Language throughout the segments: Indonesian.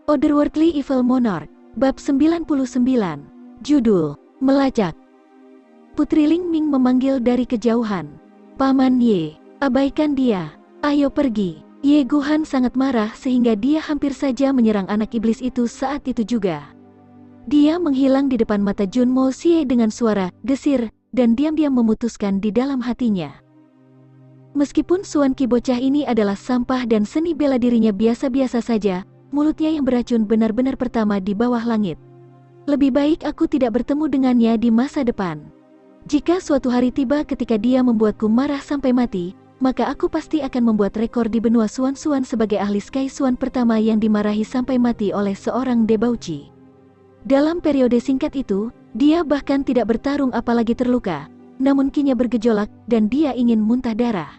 Otherworldly Evil Monarch, Bab 99, Judul, Melacak. Putri Ling Ming memanggil dari kejauhan. Paman Ye, abaikan dia, ayo pergi. Ye Guhan sangat marah sehingga dia hampir saja menyerang anak iblis itu saat itu juga. Dia menghilang di depan mata Junmo Xie dengan suara desir, dan diam-diam memutuskan di dalam hatinya. Meskipun Suan Qi bocah ini adalah sampah dan seni bela dirinya biasa-biasa saja, mulutnya yang beracun benar-benar pertama di bawah langit. Lebih baik aku tidak bertemu dengannya di masa depan. Jika suatu hari tiba ketika dia membuatku marah sampai mati, maka aku pasti akan membuat rekor di benua Suan-Suan sebagai ahli Sky Suan pertama yang dimarahi sampai mati oleh seorang debauci. Dalam periode singkat itu, dia bahkan tidak bertarung apalagi terluka, namun kinya bergejolak dan dia ingin muntah darah.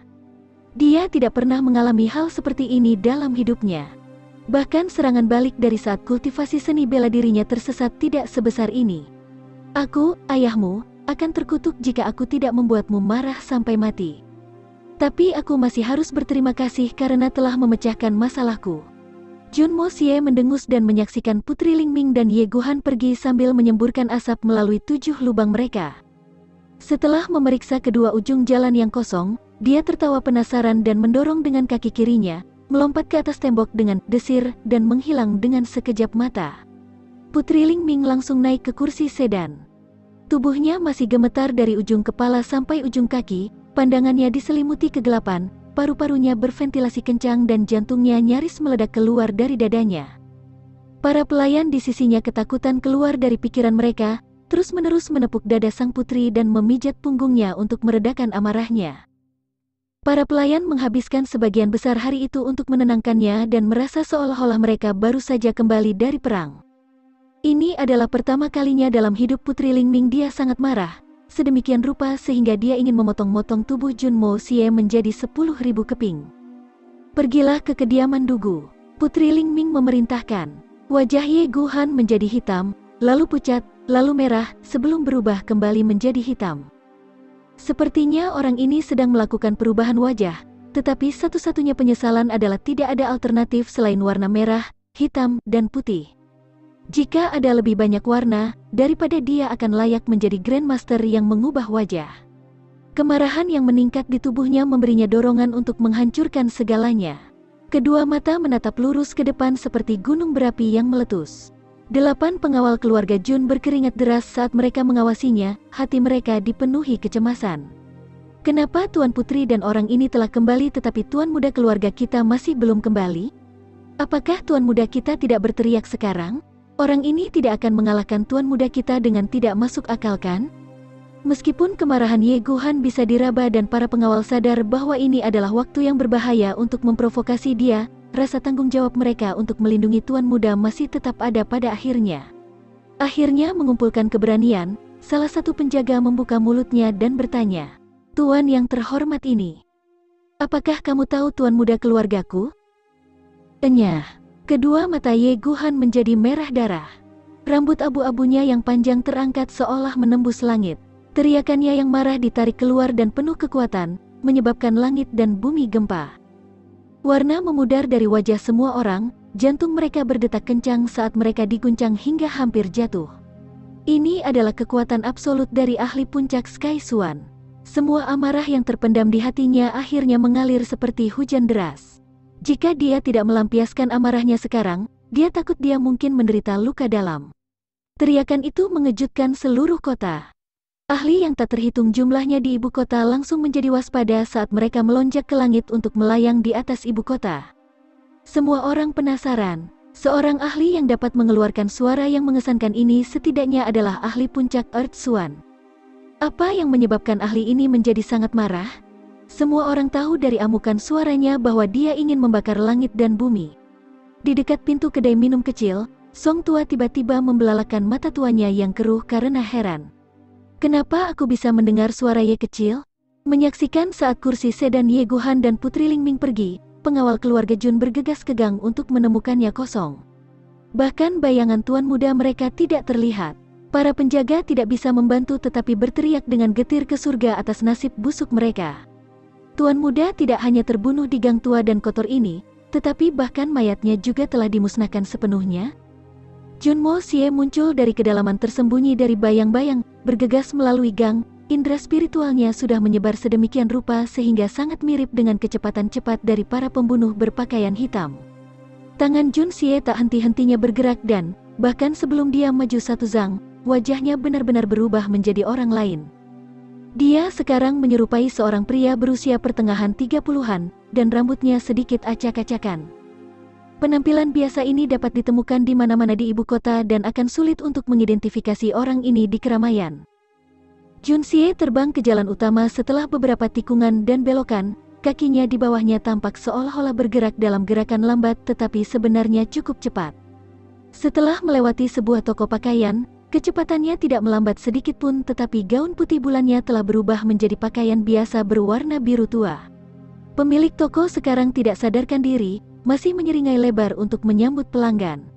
Dia tidak pernah mengalami hal seperti ini dalam hidupnya. Bahkan serangan balik dari saat kultivasi seni bela dirinya tersesat tidak sebesar ini. Aku, ayahmu, akan terkutuk jika aku tidak membuatmu marah sampai mati. Tapi aku masih harus berterima kasih karena telah memecahkan masalahku. Junmo Xie mendengus dan menyaksikan Putri Ling Ming dan Ye Guhan pergi sambil menyemburkan asap melalui 7 lubang mereka. Setelah memeriksa kedua ujung jalan yang kosong, dia tertawa penasaran dan mendorong dengan kaki kirinya, melompat ke atas tembok dengan desir dan menghilang dengan sekejap mata. Putri Ling Ming langsung naik ke kursi sedan. Tubuhnya masih gemetar dari ujung kepala sampai ujung kaki, pandangannya diselimuti kegelapan, paru-parunya berventilasi kencang dan jantungnya nyaris meledak keluar dari dadanya. Para pelayan di sisinya ketakutan keluar dari pikiran mereka, terus-menerus menepuk dada sang putri dan memijat punggungnya untuk meredakan amarahnya. Para pelayan menghabiskan sebagian besar hari itu untuk menenangkannya dan merasa seolah-olah mereka baru saja kembali dari perang. Ini adalah pertama kalinya dalam hidup Putri Ling Ming dia sangat marah, sedemikian rupa sehingga dia ingin memotong-motong tubuh Junmo Xie menjadi 10.000 keping. Pergilah ke kediaman Dugu, Putri Ling Ming memerintahkan. Wajah Ye Guhan menjadi hitam, lalu pucat, lalu merah, sebelum berubah kembali menjadi hitam. Sepertinya orang ini sedang melakukan perubahan wajah, tetapi satu-satunya penyesalan adalah tidak ada alternatif selain warna merah, hitam, dan putih. Jika ada lebih banyak warna, daripada dia akan layak menjadi Grandmaster yang mengubah wajah. Kemarahan yang meningkat di tubuhnya memberinya dorongan untuk menghancurkan segalanya. Kedua mata menatap lurus ke depan seperti gunung berapi yang meletus. 8 pengawal keluarga Jun berkeringat deras saat mereka mengawasinya, hati mereka dipenuhi kecemasan. Kenapa Tuan Putri dan orang ini telah kembali tetapi Tuan Muda keluarga kita masih belum kembali? Apakah Tuan Muda kita tidak berteriak sekarang? Orang ini tidak akan mengalahkan Tuan Muda kita dengan tidak masuk akal kan? Meskipun kemarahan Ye Guhan bisa diraba dan para pengawal sadar bahwa ini adalah waktu yang berbahaya untuk memprovokasi dia, rasa tanggung jawab mereka untuk melindungi Tuan Muda masih tetap ada pada akhirnya. Akhirnya mengumpulkan keberanian, salah satu penjaga membuka mulutnya dan bertanya, "Tuan yang terhormat ini, apakah kamu tahu Tuan Muda keluargaku?" Enyah. Kedua mata Ye Guhan menjadi merah darah. Rambut abu-abunya yang panjang terangkat seolah menembus langit. Teriakannya yang marah ditarik keluar dan penuh kekuatan, menyebabkan langit dan bumi gempa. Warna memudar dari wajah semua orang, jantung mereka berdetak kencang saat mereka diguncang hingga hampir jatuh. Ini adalah kekuatan absolut dari ahli puncak Sky Suan. Semua amarah yang terpendam di hatinya akhirnya mengalir seperti hujan deras. Jika dia tidak melampiaskan amarahnya sekarang, dia takut dia mungkin menderita luka dalam. Teriakan itu mengejutkan seluruh kota. Ahli yang tak terhitung jumlahnya di ibu kota langsung menjadi waspada saat mereka melonjak ke langit untuk melayang di atas ibu kota. Semua orang penasaran, seorang ahli yang dapat mengeluarkan suara yang mengesankan ini setidaknya adalah ahli puncak Earth Suan. Apa yang menyebabkan ahli ini menjadi sangat marah? Semua orang tahu dari amukan suaranya bahwa dia ingin membakar langit dan bumi. Di dekat pintu kedai minum kecil, Song tua tiba-tiba membelalakan mata tuanya yang keruh karena heran. Kenapa aku bisa mendengar suara Ye kecil? Menyaksikan saat kursi sedan Ye Guhan dan Putri Ling Ming pergi, pengawal keluarga Jun bergegas ke gang untuk menemukannya kosong. Bahkan bayangan Tuan Muda mereka tidak terlihat. Para penjaga tidak bisa membantu tetapi berteriak dengan getir ke surga atas nasib busuk mereka. Tuan Muda tidak hanya terbunuh di gang tua dan kotor ini, tetapi bahkan mayatnya juga telah dimusnahkan sepenuhnya? Junmo Xie muncul dari kedalaman tersembunyi dari bayang-bayang, bergegas melalui gang. Indera spiritualnya sudah menyebar sedemikian rupa sehingga sangat mirip dengan kecepatan cepat dari para pembunuh berpakaian hitam. Tangan Jun Xie tak henti-hentinya bergerak dan, bahkan sebelum dia maju satu zang, wajahnya benar-benar berubah menjadi orang lain. Dia sekarang menyerupai seorang pria berusia pertengahan 30-an, dan rambutnya sedikit acak-acakan. Penampilan biasa ini dapat ditemukan di mana-mana di ibu kota dan akan sulit untuk mengidentifikasi orang ini di keramaian. Jun Xie terbang ke jalan utama setelah beberapa tikungan dan belokan, kakinya di bawahnya tampak seolah-olah bergerak dalam gerakan lambat tetapi sebenarnya cukup cepat. Setelah melewati sebuah toko pakaian, kecepatannya tidak melambat sedikit pun tetapi gaun putih bulannya telah berubah menjadi pakaian biasa berwarna biru tua. Pemilik toko sekarang tidak sadarkan diri, masih menyeringai lebar untuk menyambut pelanggan.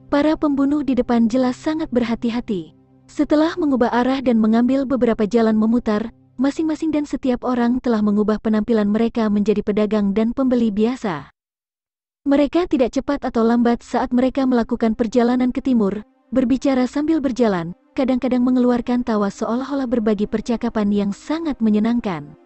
Para pembunuh di depan jelas sangat berhati-hati. Setelah mengubah arah dan mengambil beberapa jalan memutar, masing-masing dan setiap orang telah mengubah penampilan mereka menjadi pedagang dan pembeli biasa. Mereka tidak cepat atau lambat saat mereka melakukan perjalanan ke timur, berbicara sambil berjalan, kadang-kadang mengeluarkan tawa seolah-olah berbagi percakapan yang sangat menyenangkan.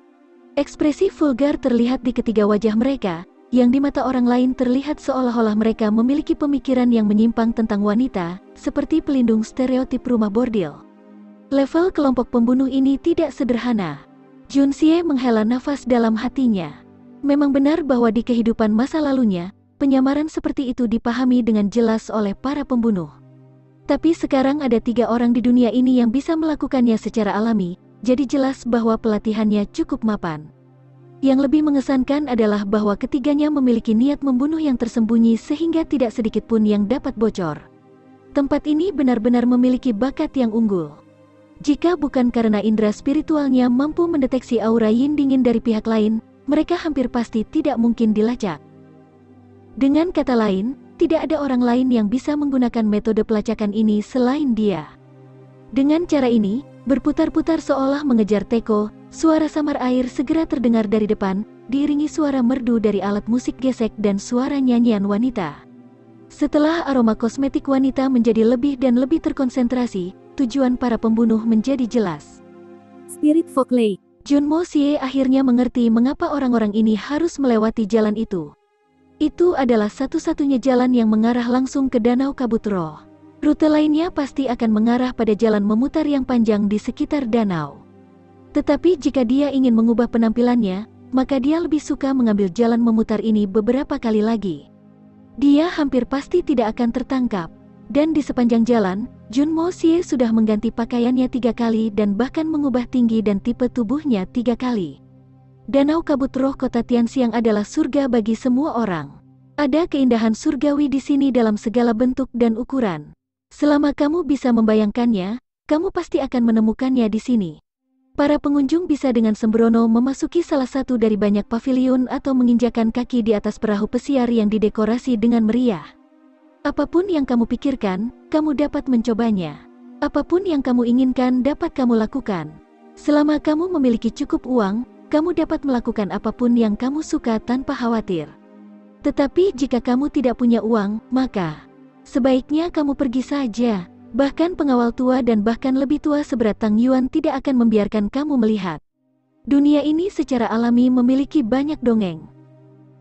Ekspresi vulgar terlihat di ketiga wajah mereka, yang di mata orang lain terlihat seolah-olah mereka memiliki pemikiran yang menyimpang tentang wanita, seperti pelindung stereotip rumah bordil. Level kelompok pembunuh ini tidak sederhana. Jun Xie menghela nafas dalam hatinya. Memang benar bahwa di kehidupan masa lalunya, penyamaran seperti itu dipahami dengan jelas oleh para pembunuh. Tapi sekarang ada 3 orang di dunia ini yang bisa melakukannya secara alami, jadi jelas bahwa pelatihannya cukup mapan. Yang lebih mengesankan adalah bahwa ketiganya memiliki niat membunuh yang tersembunyi sehingga tidak sedikit pun yang dapat bocor. Tempat ini benar-benar memiliki bakat yang unggul. Jika bukan karena indera spiritualnya mampu mendeteksi aura yin dingin dari pihak lain, mereka hampir pasti tidak mungkin dilacak. Dengan kata lain, tidak ada orang lain yang bisa menggunakan metode pelacakan ini selain dia. Dengan cara ini, berputar-putar seolah mengejar teko, suara samar air segera terdengar dari depan, diiringi suara merdu dari alat musik gesek dan suara nyanyian wanita. Setelah aroma kosmetik wanita menjadi lebih dan lebih terkonsentrasi, tujuan para pembunuh menjadi jelas. Spirit Folklore. Junmo Xie akhirnya mengerti mengapa orang-orang ini harus melewati jalan itu. Itu adalah satu-satunya jalan yang mengarah langsung ke Danau Kabut Roh. Rute lainnya pasti akan mengarah pada jalan memutar yang panjang di sekitar danau. Tetapi jika dia ingin mengubah penampilannya, maka dia lebih suka mengambil jalan memutar ini beberapa kali lagi. Dia hampir pasti tidak akan tertangkap. Dan di sepanjang jalan, Junmo Xie sudah mengganti pakaiannya 3 kali dan bahkan mengubah tinggi dan tipe tubuhnya 3 kali. Danau Kabut Roh Kota Tianxiang adalah surga bagi semua orang. Ada keindahan surgawi di sini dalam segala bentuk dan ukuran. Selama kamu bisa membayangkannya, kamu pasti akan menemukannya di sini. Para pengunjung bisa dengan sembrono memasuki salah satu dari banyak paviliun atau menginjakan kaki di atas perahu pesiar yang didekorasi dengan meriah. Apapun yang kamu pikirkan, kamu dapat mencobanya. Apapun yang kamu inginkan dapat kamu lakukan. Selama kamu memiliki cukup uang, kamu dapat melakukan apapun yang kamu suka tanpa khawatir. Tetapi jika kamu tidak punya uang, maka sebaiknya kamu pergi saja. Bahkan pengawal tua dan bahkan lebih tua seberat Tang Yuan tidak akan membiarkan kamu melihat. Dunia ini secara alami memiliki banyak dongeng.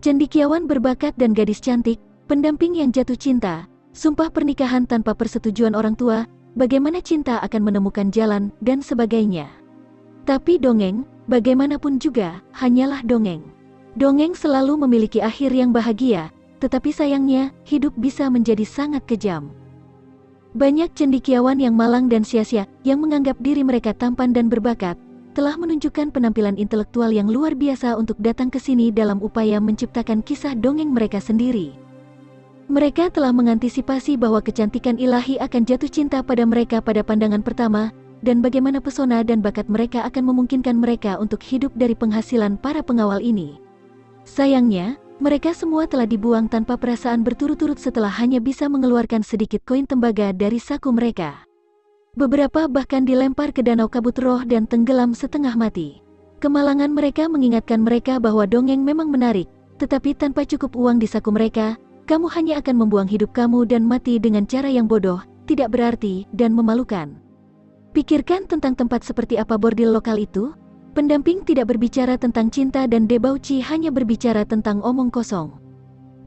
Cendekiawan berbakat dan gadis cantik, pendamping yang jatuh cinta, sumpah pernikahan tanpa persetujuan orang tua, bagaimana cinta akan menemukan jalan, dan sebagainya. Tapi dongeng, bagaimanapun juga, hanyalah dongeng. Dongeng selalu memiliki akhir yang bahagia, tetapi sayangnya, hidup bisa menjadi sangat kejam. Banyak cendekiawan yang malang dan sia-sia, yang menganggap diri mereka tampan dan berbakat, telah menunjukkan penampilan intelektual yang luar biasa untuk datang ke sini dalam upaya menciptakan kisah dongeng mereka sendiri. Mereka telah mengantisipasi bahwa kecantikan ilahi akan jatuh cinta pada mereka pada pandangan pertama, dan bagaimana pesona dan bakat mereka akan memungkinkan mereka untuk hidup dari penghasilan para pengawal ini. Sayangnya, mereka semua telah dibuang tanpa perasaan berturut-turut setelah hanya bisa mengeluarkan sedikit koin tembaga dari saku mereka. Beberapa bahkan dilempar ke Danau Kabut Roh dan tenggelam setengah mati. Kemalangan mereka mengingatkan mereka bahwa dongeng memang menarik, Tetapi tanpa cukup uang di saku mereka, kamu hanya akan membuang hidup kamu dan mati dengan cara yang bodoh, tidak berarti, dan memalukan. Pikirkan tentang tempat seperti apa bordil lokal itu. Pendamping tidak berbicara tentang cinta dan debauchi hanya berbicara tentang omong kosong.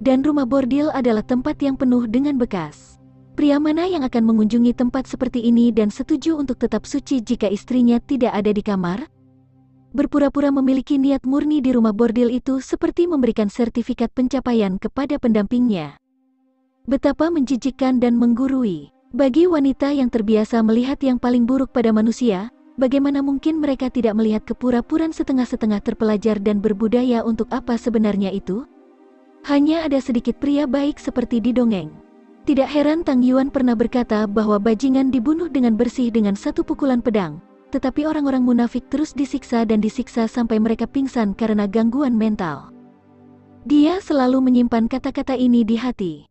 Dan rumah bordil adalah tempat yang penuh dengan bekas. Pria mana yang akan mengunjungi tempat seperti ini dan setuju untuk tetap suci jika istrinya tidak ada di kamar? Berpura-pura memiliki niat murni di rumah bordil itu seperti memberikan sertifikat pencapaian kepada pendampingnya. Betapa menjijikkan dan menggurui. Bagi wanita yang terbiasa melihat yang paling buruk pada manusia, bagaimana mungkin mereka tidak melihat kepura-puraan setengah-setengah terpelajar dan berbudaya untuk apa sebenarnya itu? Hanya ada sedikit pria baik seperti di dongeng. Tidak heran Tang Yuan pernah berkata bahwa bajingan dibunuh dengan bersih dengan satu pukulan pedang. Tetapi orang-orang munafik terus disiksa dan disiksa sampai mereka pingsan karena gangguan mental. Dia selalu menyimpan kata-kata ini di hati.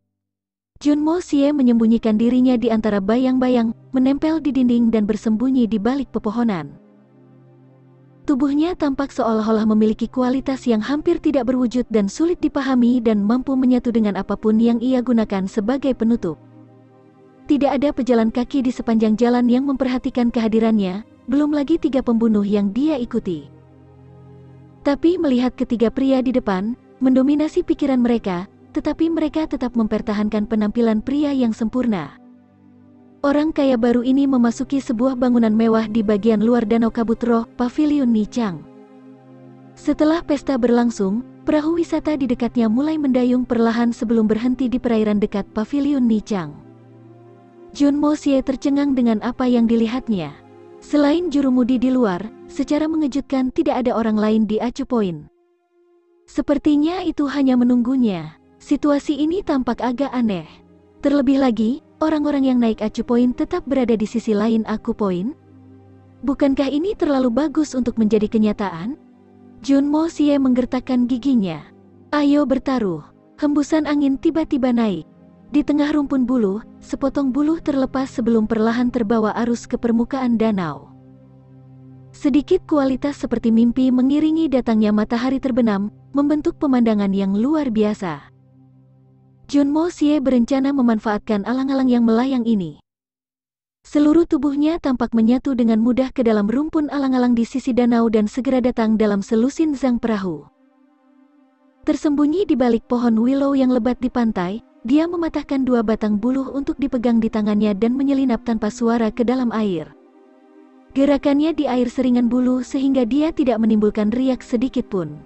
Junmo Xie menyembunyikan dirinya di antara bayang-bayang, menempel di dinding dan bersembunyi di balik pepohonan. Tubuhnya tampak seolah-olah memiliki kualitas yang hampir tidak berwujud dan sulit dipahami dan mampu menyatu dengan apapun yang ia gunakan sebagai penutup. Tidak ada pejalan kaki di sepanjang jalan yang memperhatikan kehadirannya, belum lagi 3 pembunuh yang dia ikuti. Tapi melihat ketiga pria di depan, mendominasi pikiran mereka, tetapi mereka tetap mempertahankan penampilan pria yang sempurna. Orang kaya baru ini memasuki sebuah bangunan mewah di bagian luar Danau Kabut Roh, Paviliun Nichang. Setelah pesta berlangsung, perahu wisata di dekatnya mulai mendayung perlahan sebelum berhenti di perairan dekat Paviliun Nichang. Junmo Xie tercengang dengan apa yang dilihatnya. Selain jurumudi di luar, secara mengejutkan tidak ada orang lain di Acu Point. Sepertinya itu hanya menunggunya. Situasi ini tampak agak aneh. Terlebih lagi, orang-orang yang naik Acu Point tetap berada di sisi lain Aku Point. Bukankah ini terlalu bagus untuk menjadi kenyataan? Junmo Xie menggertakkan giginya. Ayo bertaruh. Hembusan angin tiba-tiba naik. Di tengah rumpun buluh, sepotong buluh terlepas sebelum perlahan terbawa arus ke permukaan danau. Sedikit kualitas seperti mimpi mengiringi datangnya matahari terbenam, membentuk pemandangan yang luar biasa. Junmo Xie berencana memanfaatkan alang-alang yang melayang ini. Seluruh tubuhnya tampak menyatu dengan mudah ke dalam rumpun alang-alang di sisi danau dan segera datang dalam selusin zang perahu. Tersembunyi di balik pohon willow yang lebat di pantai, dia mematahkan 2 batang buluh untuk dipegang di tangannya dan menyelinap tanpa suara ke dalam air. Gerakannya di air seringan buluh sehingga dia tidak menimbulkan riak sedikit pun.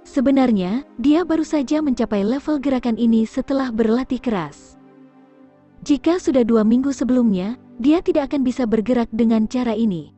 Sebenarnya, dia baru saja mencapai level gerakan ini setelah berlatih keras. Jika sudah 2 minggu sebelumnya, dia tidak akan bisa bergerak dengan cara ini.